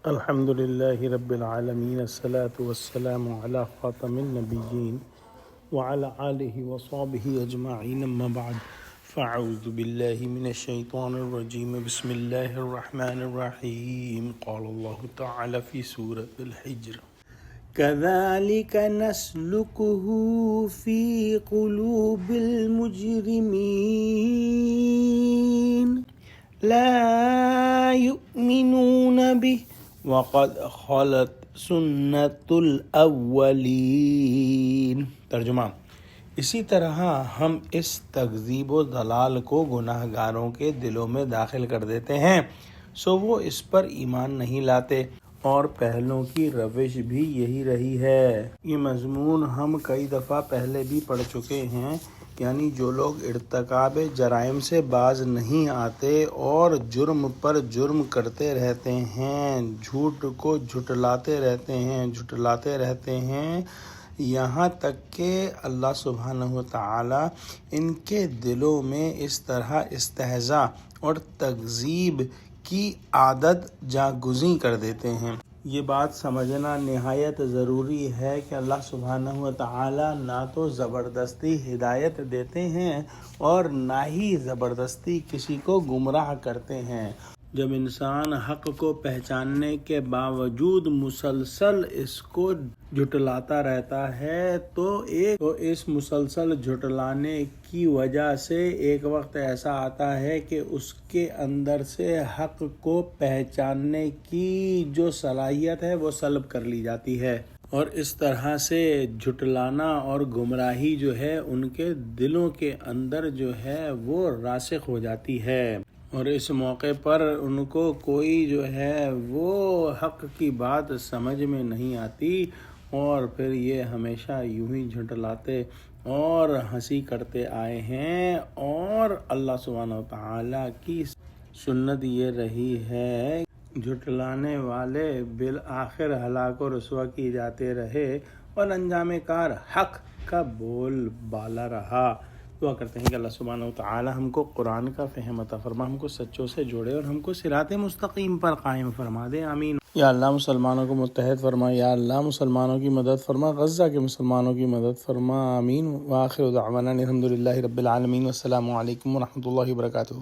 الحمد لله رب العالمين، الصلاة والسلام على خاتم النبيين وعلى آله وصحبه أجمعين، أما بعد فأعوذ بالله من الشيطان الرجيم، بسم الله الرحمن الرحيم. قال الله تعالى في سورة الحجر: كذلك نسلكه في قلوب المجرمين لا يؤمنون به وقد خلت سنت الاولین. ترجمہ: اسی طرح ہم اس تکذیب و ضلال کو گناہ گاروں کے دلوں میں داخل کر دیتے ہیں، سو وہ اس پر ایمان نہیں لاتے، اور پہلوں کی روش بھی یہی رہی ہے. یہ مضمون ہم کئی دفعہ پہلے بھی پڑھ چکے ہیں، یعنی جو لوگ ارتکاب جرائم سے باز نہیں آتے اور جرم پر جرم کرتے رہتے ہیں، جھوٹ کو جھٹلاتے رہتے ہیں، یہاں تک کہ اللہ سبحانہ وتعالی ان کے دلوں میں اس طرح استہزاء اور تکذیب کی عادت جاگزیں کر دیتے ہیں. یہ بات سمجھنا نہایت ضروری ہے کہ اللہ سبحانہ وتعالی نہ تو زبردستی ہدایت دیتے ہیں اور نہ ہی زبردستی کسی کو گمراہ کرتے ہیں. جب انسان حق کو پہچاننے کے باوجود مسلسل اس کو جھٹلاتا رہتا ہے تو اس مسلسل جھٹلانے کی وجہ سے ایک وقت ایسا آتا ہے کہ اس کے اندر سے حق کو پہچاننے کی جو صلاحیت ہے وہ سلب کر لی جاتی ہے، اور اس طرح سے جھٹلانا اور گمراہی جو ہے ان کے دلوں کے اندر جو ہے وہ راسخ ہو جاتی ہے، اور اس موقع پر ان کو کوئی جو ہے وہ حق کی بات سمجھ میں نہیں آتی، اور پھر یہ ہمیشہ یوں ہی جھٹلاتے اور ہنسی کرتے آئے ہیں. اور اللہ سبحانہ وتعالی کی سنت یہ رہی ہے، جھٹلانے والے بالآخر ہلاک و رسوا کی جاتے رہے اور انجام کار حق کا بول بالا رہا. دعا کرتے ہیں کہ اللہ سبحانہ وتعالی ہم کو قرآن کا فہم عطا فرما، ہم کو سچوں سے جوڑے اور ہم کو صراط مستقیم پر قائم فرما دے. آمین. یا اللہ مسلمانوں کو متحد فرما، یا اللہ مسلمانوں کی مدد فرما، غزہ کے مسلمانوں کی مدد فرما. آمین. وآخر دعوانا الحمد للہ رب العالمین، والسلام علیکم ورحمۃ اللہ وبرکاتہ.